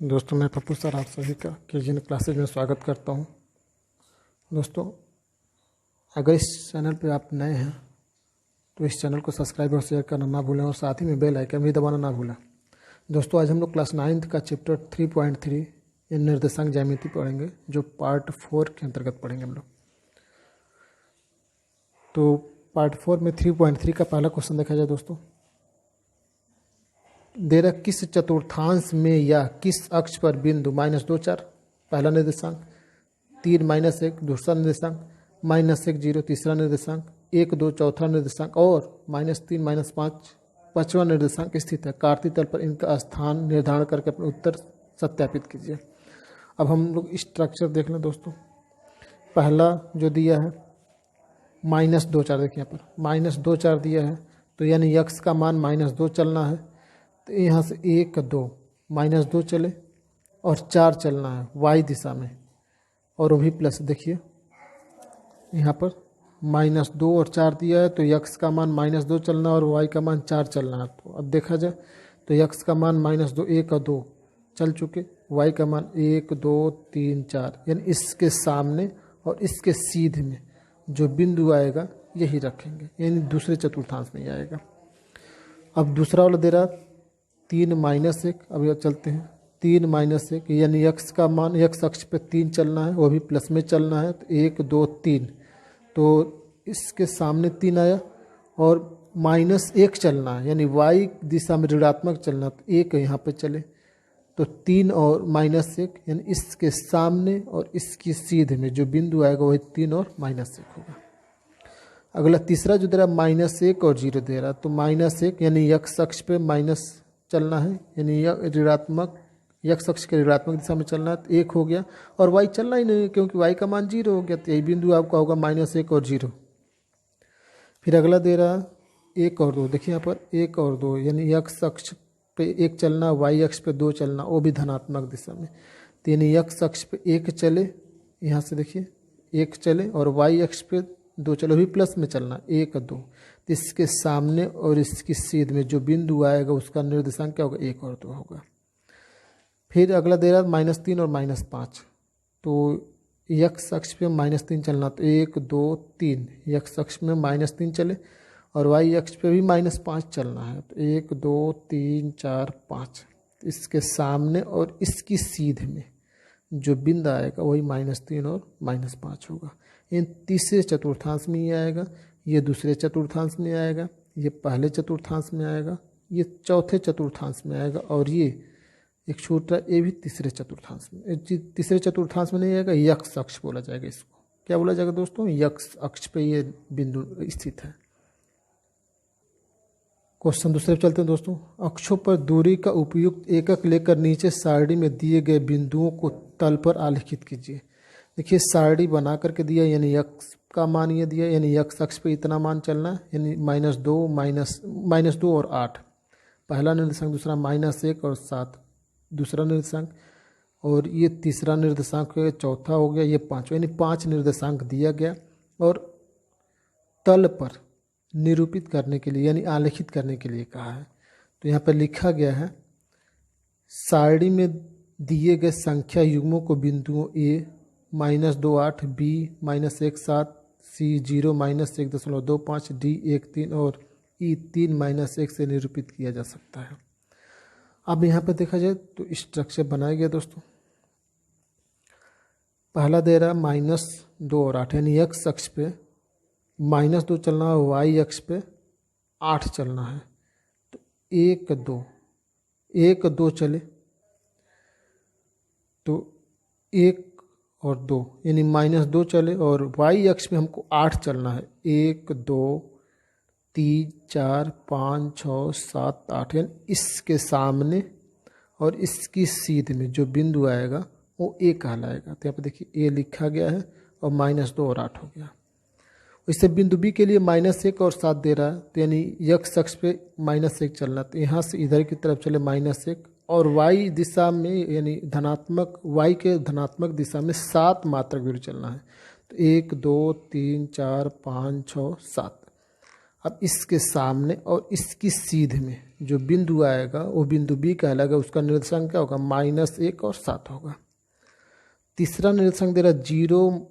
दोस्तों, मैं पप्पू सर आप सभी का केजीएन क्लासेज में स्वागत करता हूं। दोस्तों, अगर इस चैनल पे आप नए हैं तो इस चैनल को सब्सक्राइब और शेयर करना ना भूलें और साथ ही में बेल आइकन भी दबाना ना भूलें। दोस्तों, आज हम लोग क्लास 9th का चैप्टर 3.3 ये निर्देशांक ज्यामिति पढ़ेंगे, जो पार्ट 4 के अंतर्गत पढ़ेंगे हम लोग। तो पार्ट 4 में 3.3 का पहला क्वेश्चन देखा जाए। दोस्तों, दे रहा किस चतुर्थांश में या किस अक्ष पर बिंदु -2 4 पहला निर्देशांक, 3 -1 दूसरा निर्देशांक, -1 0 तीसरा निर्देशांक, 1 2 चौथा निर्देशांक और -3 -5 पांचवा निर्देशांक स्थित है। कार्तीय तल पर इनका स्थान निर्धारण करके अपने उत्तर सत्यापित कीजिए। अब हम लोग स्ट्रक्चर देख लें। दोस्तों, पहला जो दिया है -2 4, देखिए यहाँ पर -2 4 दिया है, तो यानी यक्स का मान -2 चलना है। तो यहाँ से 1 2 -2 चले और 4 चलना है वाई दिशा में, और वो भी प्लस। देखिए यहाँ पर -2 और 4 दिया है, तो यक्स का मान -2 चलना और वाई का मान 4 चलना है। तो अब देखा जाए तो यक्स का मान -2 1 और 2 चल चुके, वाई का मान 1 2 3 4, यानी इसके सामने और इसके सीधे में जो बिंदु आएगा यही रखेंगे, यानी दूसरे चतुर्थांश में ही आएगा। अब दूसरा वाला दे रहा 3 -1, अब यह चलते हैं 3 -1, यानी यक्स का मान यक्स अक्ष पे 3 चलना है, वो भी प्लस में चलना है। तो 1 2 3, तो इसके सामने 3 आया और -1 चलना है, यानी वाई दिशा में ऋणात्मक चलना है। तो 1 यहाँ पे चले, तो 3 और -1, यानी इसके सामने और इसकी सीध में जो बिंदु आएगा वही 3 और -1 होगा। अगला तीसरा जो दे रहा -1 और 0 दे रहा, तो -1 यानी यक्स अक्ष पे माइनस चलना है, यानी ऋणात्मक यक्स अक्ष के ऋणात्मक दिशा में चलना है। तो 1 हो गया, और वाई चलना ही नहीं क्योंकि वाई का मान 0 हो गया। तो यही बिंदु आपका होगा -1 और 0। फिर अगला दे रहा 1 और 2, देखिए यहाँ पर 1 और 2, यानी यक्स अक्ष पे 1 चलना, वाई अक्ष पे 2 चलना, वो भी धनात्मक दिशा में। तो यानी यक्स अक्ष पे 1 चले, यहाँ से देखिए 1 चले, और वाई अक्ष पे 2 चले, भी प्लस में चलना 1 2। तो इसके सामने और इसकी सीध में जो बिंदु आएगा उसका निर्देशांक क्या होगा, 1 और 2 होगा। फिर अगला दे रहा -3 और -5, तो यक्स अक्ष पे -3 चलना, तो 1 2 3, यक्स अक्ष में -3 चले और वाई अक्ष पे भी -5 चलना है। तो 1 2 3 4 5, इसके सामने और इसकी सीध में जो बिंदु आएगा वही -3 और -5 होगा। इन तीसरे चतुर्थांश में ही आएगा, ये दूसरे चतुर्थांश में आएगा, ये पहले चतुर्थांश में आएगा, ये चौथे चतुर्थांश में आएगा, और ये एक छोटा ये भी तीसरे चतुर्थांश में। तीसरे चतुर्थांश में नहीं आएगा, यक्स अक्ष बोला जाएगा। इसको क्या बोला जाएगा दोस्तों, यक्स अक्ष पे ये बिंदु स्थित है। क्वेश्चन दूसरे पे चलते हैं। दोस्तों, अक्षों पर दूरी का उपयुक्त एकक लेकर नीचे सारणी में दिए गए बिंदुओं को तल पर आलेखित कीजिए। देखिए सारणी बना करके दिया, यानी यक्स का मान ये दिया, यानी यक्स अक्ष पे इतना मान चलना है, यानी -2 और 8 पहला निर्देशांक, दूसरा -1 और 7 दूसरा निर्देशांक, और ये तीसरा निर्देशांक चौथा हो गया, ये पाँचवा, यानी 5 निर्देशांक दिया गया। और तल पर निरूपित करने के लिए यानी आलेखित करने के लिए कहा है। तो यहाँ पर लिखा गया है, सारणी में दिए गए संख्या युग्मों को बिंदुओं A -2 8, B -1 7, C 0 -1.25, D 1 3 और E 3 -1 से निरूपित किया जा सकता है। अब यहाँ पर देखा जाए तो स्ट्रक्चर बनाया गया। दोस्तों, पहला दे रहा -2 और 8, यानी एक्स अक्ष पे -2 चलना है, वाई अक्ष पे 8 चलना है। तो 1 2 चले, तो 1 और 2, यानी -2 चले, और वाई अक्ष में हमको 8 चलना है। 1 2 3 4 5 6 7 8, यानी इसके सामने और इसकी सीध में जो बिंदु आएगा वो ए कहलाएगा। तो यहाँ पे देखिए ए लिखा गया है, और -2 और 8 हो गया। इससे बिंदु बी के लिए -1 और 7 दे रहा है, तो यानी यक्स अक्ष पे -1 चलना, तो यहाँ से इधर की तरफ चले -1, और वाई दिशा में यानी धनात्मक वाई के धनात्मक दिशा में 7 मात्रक बिंदु चलना है। तो 1 2 3 4 5 6 7। अब इसके सामने और इसकी सीध में जो बिंदु आएगा वो बिंदु बी कहलाएगा, उसका निर्देशांक क्या होगा, -1 और 7 होगा। तीसरा निर्देशांक दे रहा 0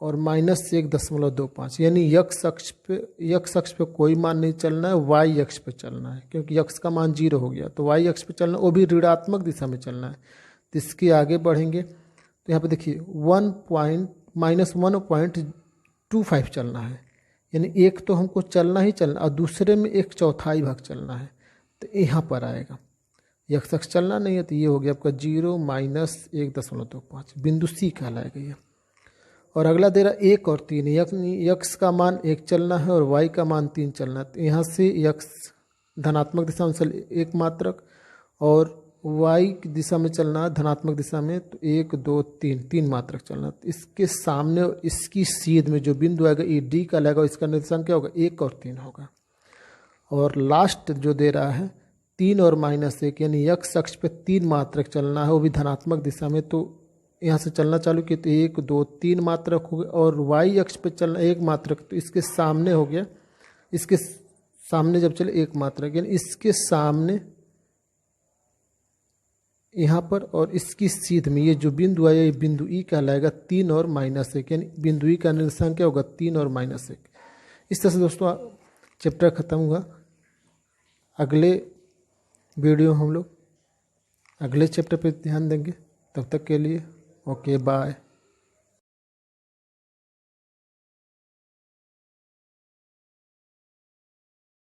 और -1.25, यानी यक्स अक्ष पे कोई मान नहीं चलना है, वाई अक्ष पे चलना है, क्योंकि यक्स का मान 0 हो गया तो वाई अक्ष पे चलना, वो भी ऋणात्मक दिशा में चलना है। तो इसके आगे बढ़ेंगे तो यहाँ पे देखिए -1.25 चलना है, यानी एक तो हमको चलना ही चलना और दूसरे में 1/4 भाग चलना है, तो यहाँ पर आएगा। यक्स अक्ष चलना नहीं है तो ये हो गया आपका 0 -1.25, बिंदु सी कहलाएगा ये। और अगला दे रहा 1 और 3, यक्स का मान 1 चलना है और वाई का मान 3 चलना है। तो यहाँ से यक्स धनात्मक दिशा में चल 1 मात्रक और वाई की दिशा में चलना है धनात्मक दिशा में, तो 1 2 3 मात्रक चलना। तो इसके सामने और इसकी सीध में जो बिंदु आएगा ये डी का लगेगा, इसका निर्देशांक क्या होगा, 1 और 3 होगा। और लास्ट जो दे रहा है 3 और -1, यानी यक्स अक्ष पे 3 मात्रक चलना है, वो भी धनात्मक दिशा में। तो यहाँ से चलना चालू किया तो 1 2 3 मात्रक हो गया, और वाई अक्ष पे चलना 1 मात्रक, तो इसके सामने हो गया, इसके सामने जब चले 1 मात्रक, यानी इसके सामने यहाँ पर और इसकी सीध में ये जो बिंदु आया ये बिंदु ई कहलाएगा 3 और -1, यानी बिंदु ई का निर्देशांक क्या होगा, 3 और -1। इस तरह से दोस्तों चैप्टर खत्म हुआ। अगले वीडियो हम लोग अगले चैप्टर पे ध्यान देंगे। तब तक के लिए ओके बाय।